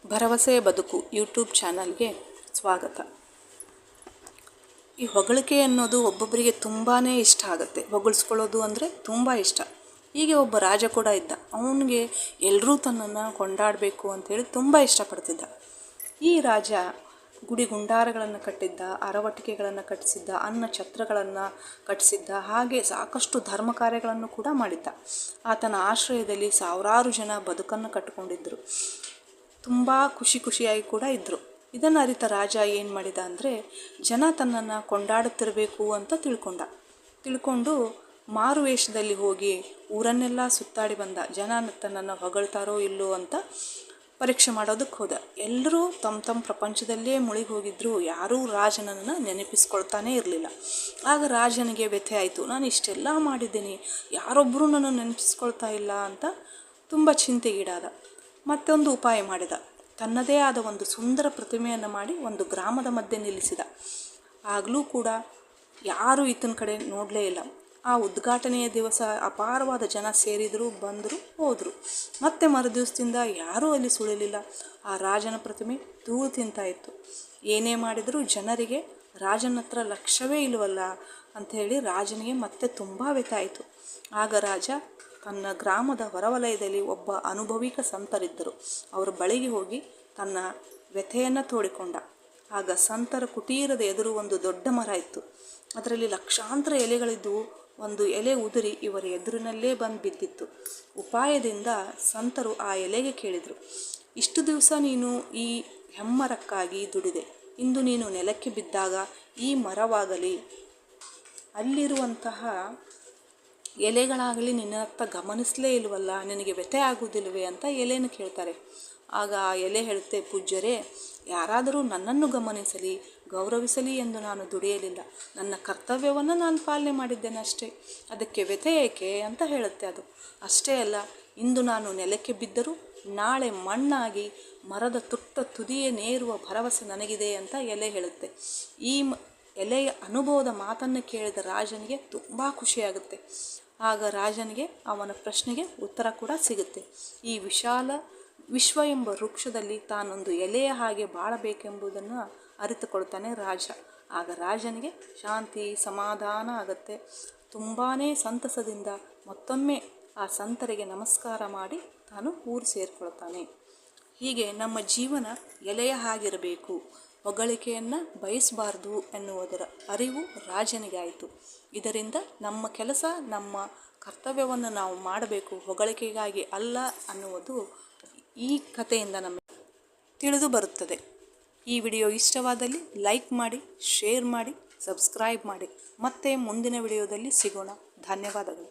ಭರವಸೆ ಬದುಕು ಯೂಟ್ಯೂಬ್ ಚಾನಲ್ಗೆ ಸ್ವಾಗತ. ಈ ಹೊಗಳಿಕೆ ಅನ್ನೋದು ಒಬ್ಬೊಬ್ಬರಿಗೆ ತುಂಬಾ ಇಷ್ಟ ಆಗುತ್ತೆ. ಹೊಗಳಿಸ್ಕೊಳ್ಳೋದು ಅಂದರೆ ತುಂಬ ಇಷ್ಟ. ಹೀಗೆ ಒಬ್ಬ ರಾಜ ಕೂಡ ಇದ್ದ. ಅವನಿಗೆ ಎಲ್ಲರೂ ತನ್ನನ್ನು ಕೊಂಡಾಡಬೇಕು ಅಂಥೇಳಿ ತುಂಬ ಇಷ್ಟಪಡ್ತಿದ್ದ. ಈ ರಾಜ ಗುಡಿ ಗುಂಡಾರಗಳನ್ನು ಕಟ್ಟಿದ್ದ, ಅರವಟಿಕೆಗಳನ್ನು ಕಟ್ಟಿಸಿದ್ದ, ಅನ್ನ ಛತ್ರಗಳನ್ನು ಕಟ್ಟಿಸಿದ್ದ, ಹಾಗೆ ಸಾಕಷ್ಟು ಧರ್ಮ ಕಾರ್ಯಗಳನ್ನು ಕೂಡ ಮಾಡಿದ್ದ. ಆತನ ಆಶ್ರಯದಲ್ಲಿ ಸಾವಿರಾರು ಜನ ಬದುಕನ್ನು ಕಟ್ಟಿಕೊಂಡಿದ್ದರು. ತುಂಬ ಖುಷಿಯಾಗಿ ಕೂಡ ಇದ್ದರು. ಇದನ್ನು ಅರಿತ ರಾಜ ಏನು ಮಾಡಿದ ಅಂದರೆ, ಜನ ತನ್ನನ್ನು ಕೊಂಡಾಡುತ್ತಿರಬೇಕು ಅಂತ ತಿಳ್ಕೊಂಡು ಮಾರುವೇಷದಲ್ಲಿ ಹೋಗಿ ಊರನ್ನೆಲ್ಲ ಸುತ್ತಾಡಿ ಬಂದ. ಜನ ತನ್ನನ್ನು ಹೊಗಳ್ತಾರೋ ಇಲ್ಲೋ ಅಂತ ಪರೀಕ್ಷೆ ಮಾಡೋದಕ್ಕೆ ಹೋದ. ಎಲ್ಲರೂ ತಮ್ಮ ಪ್ರಪಂಚದಲ್ಲೇ ಮುಳುಗಿ ಹೋಗಿದ್ರು. ಯಾರೂ ರಾಜನನ್ನು ನೆನಪಿಸ್ಕೊಳ್ತಾನೇ ಇರಲಿಲ್ಲ. ಆಗ ರಾಜನಿಗೆ ವ್ಯಥೆ ಆಯಿತು. ನಾನು ಇಷ್ಟೆಲ್ಲ ಮಾಡಿದ್ದೀನಿ, ಯಾರೊಬ್ಬರೂ ನನ್ನ ನೆನಪಿಸ್ಕೊಳ್ತಾ ಇಲ್ಲ ಅಂತ ತುಂಬ ಚಿಂತೆಗೀಡಾದ. ಮತ್ತೊಂದು ಉಪಾಯ ಮಾಡಿದ. ತನ್ನದೇ ಆದ ಒಂದು ಸುಂದರ ಪ್ರತಿಮೆಯನ್ನು ಮಾಡಿ ಒಂದು ಗ್ರಾಮದ ಮಧ್ಯೆ ನಿಲ್ಲಿಸಿದ. ಆಗಲೂ ಕೂಡ ಯಾರೂ ಈತನ ಕಡೆ ನೋಡಲೇ ಇಲ್ಲ. ಆ ಉದ್ಘಾಟನೆಯ ದಿವಸ ಅಪಾರವಾದ ಜನ ಸೇರಿದರು, ಬಂದರು, ಹೋದರು. ಮತ್ತೆ ಮರುದಿವಸದಿಂದ ಯಾರೂ ಅಲ್ಲಿ ಸುಳಿಲಿಲ್ಲ. ಆ ರಾಜನ ಪ್ರತಿಮೆ ಧೂಳು ತಿಂತಾಯಿತ್ತು. ಏನೇ ಮಾಡಿದರೂ ಜನರಿಗೆ ರಾಜನ ಹತ್ರ ಲಕ್ಷ್ಯವೇ ಇಲ್ಲವಲ್ಲ ಅಂಥೇಳಿ ರಾಜನಿಗೆ ಮತ್ತೆ ತುಂಬ ವ್ಯಥೆ ಆಯಿತು. ಆಗ ರಾಜ ತನ್ನ ಗ್ರಾಮದ ಹೊರವಲಯದಲ್ಲಿ ಒಬ್ಬ ಅನುಭವಿಕ ಸಂತರಿದ್ದರು. ಅವರ ಬಳಿಗೆ ಹೋಗಿ ತನ್ನ ವ್ಯಥೆಯನ್ನು ತೋಡಿಕೊಂಡ. ಆಗ ಸಂತರ ಕುಟೀರದ ಎದುರು ಒಂದು ದೊಡ್ಡ ಮರ ಇತ್ತು. ಅದರಲ್ಲಿ ಲಕ್ಷಾಂತರ ಎಲೆಗಳಿದ್ದವು. ಒಂದು ಎಲೆ ಉದುರಿ ಇವರ ಎದುರಿನಲ್ಲೇ ಬಂದು ಬಿದ್ದಿತ್ತು. ಉಪಾಯದಿಂದ ಸಂತರು ಆ ಎಲೆಗೆ ಕೇಳಿದರು, ಇಷ್ಟು ದಿವಸ ನೀನು ಈ ಹೆಮ್ಮರಕ್ಕಾಗಿ ದುಡಿದೆ. ಇಂದು ನೀನು ನೆಲಕ್ಕೆ ಬಿದ್ದಾಗ ಈ ಮರವಾಗಲಿ ಅಲ್ಲಿರುವಂತಹ ಎಲೆಗಳಾಗಲಿ ನಿನ್ನತ್ತ ಗಮನಿಸಲೇ ಇಲ್ವಲ್ಲ, ನಿನಗೆ ವ್ಯಥೆ ಆಗುವುದಿಲ್ಲವೇ ಅಂತ ಎಲೆಯನ್ನು ಕೇಳ್ತಾರೆ. ಆಗ ಆ ಎಲೆ ಹೇಳುತ್ತೆ, ಪೂಜ್ಯರೇ, ಯಾರಾದರೂ ನನ್ನನ್ನು ಗಮನಿಸಲಿ, ಗೌರವಿಸಲಿ ಎಂದು ನಾನು ದುಡಿಯಲಿಲ್ಲ. ನನ್ನ ಕರ್ತವ್ಯವನ್ನು ನಾನು ಪಾಲನೆ ಮಾಡಿದ್ದೇನೆ ಅಷ್ಟೇ. ಅದಕ್ಕೆ ವ್ಯಥೆ ಏಕೆ ಅಂತ ಹೇಳುತ್ತೆ ಅದು. ಅಷ್ಟೇ ಅಲ್ಲ, ಇಂದು ನಾನು ನೆಲಕ್ಕೆ ಬಿದ್ದರೂ ನಾಳೆ ಮಣ್ಣಾಗಿ ಮರದ ತುದಿಯೇ ನೇರುವ ಭರವಸೆ ನನಗಿದೆ ಅಂತ ಎಲೆ ಹೇಳುತ್ತೆ. ಈ ಎಲೆಯ ಅನುಭವದ ಮಾತನ್ನು ಕೇಳಿದ ರಾಜನಿಗೆ ತುಂಬ ಖುಷಿಯಾಗುತ್ತೆ. ಆಗ ರಾಜನಿಗೆ ಅವನ ಪ್ರಶ್ನೆಗೆ ಉತ್ತರ ಕೂಡ ಸಿಗುತ್ತೆ. ಈ ವಿಶಾಲ ವಿಶ್ವ ಎಂಬ ವೃಕ್ಷದಲ್ಲಿ ತಾನೊಂದು ಎಲೆಯ ಹಾಗೆ ಬಾಳಬೇಕೆಂಬುದನ್ನು ಅರಿತುಕೊಳ್ತಾನೆ ರಾಜ. ಆಗ ರಾಜನಿಗೆ ಶಾಂತಿ ಸಮಾಧಾನ ಆಗುತ್ತೆ. ತುಂಬಾ ಸಂತಸದಿಂದ ಮತ್ತೊಮ್ಮೆ ಆ ಸಂತರಿಗೆ ನಮಸ್ಕಾರ ಮಾಡಿ ತಾನು ಊರು ಸೇರಿಕೊಳ್ತಾನೆ. ಹೀಗೆ ನಮ್ಮ ಜೀವನ ಎಲೆಯ ಹಾಗಿರಬೇಕು, ಹೊಗಳಿಕೆಯನ್ನು ಬಯಸಬಾರ್ದು ಎನ್ನುವುದರ ಅರಿವು ರಾಜನಿಗೆ ಆಯಿತು. ಇದರಿಂದ ನಮ್ಮ ಕೆಲಸ, ನಮ್ಮ ಕರ್ತವ್ಯವನ್ನು ನಾವು ಮಾಡಬೇಕು, ಹೊಗಳಿಕೆಗಾಗಿ ಅಲ್ಲ ಅನ್ನುವುದು ಈ ಕಥೆಯಿಂದ ನಮಗೆ ತಿಳಿದು ಬರುತ್ತದೆ. ಈ ವಿಡಿಯೋ ಇಷ್ಟವಾದಲ್ಲಿ ಲೈಕ್ ಮಾಡಿ, ಶೇರ್ ಮಾಡಿ, ಸಬ್ಸ್ಕ್ರೈಬ್ ಮಾಡಿ. ಮತ್ತೆ ಮುಂದಿನ ವಿಡಿಯೋದಲ್ಲಿ ಸಿಗೋಣ. ಧನ್ಯವಾದಗಳು.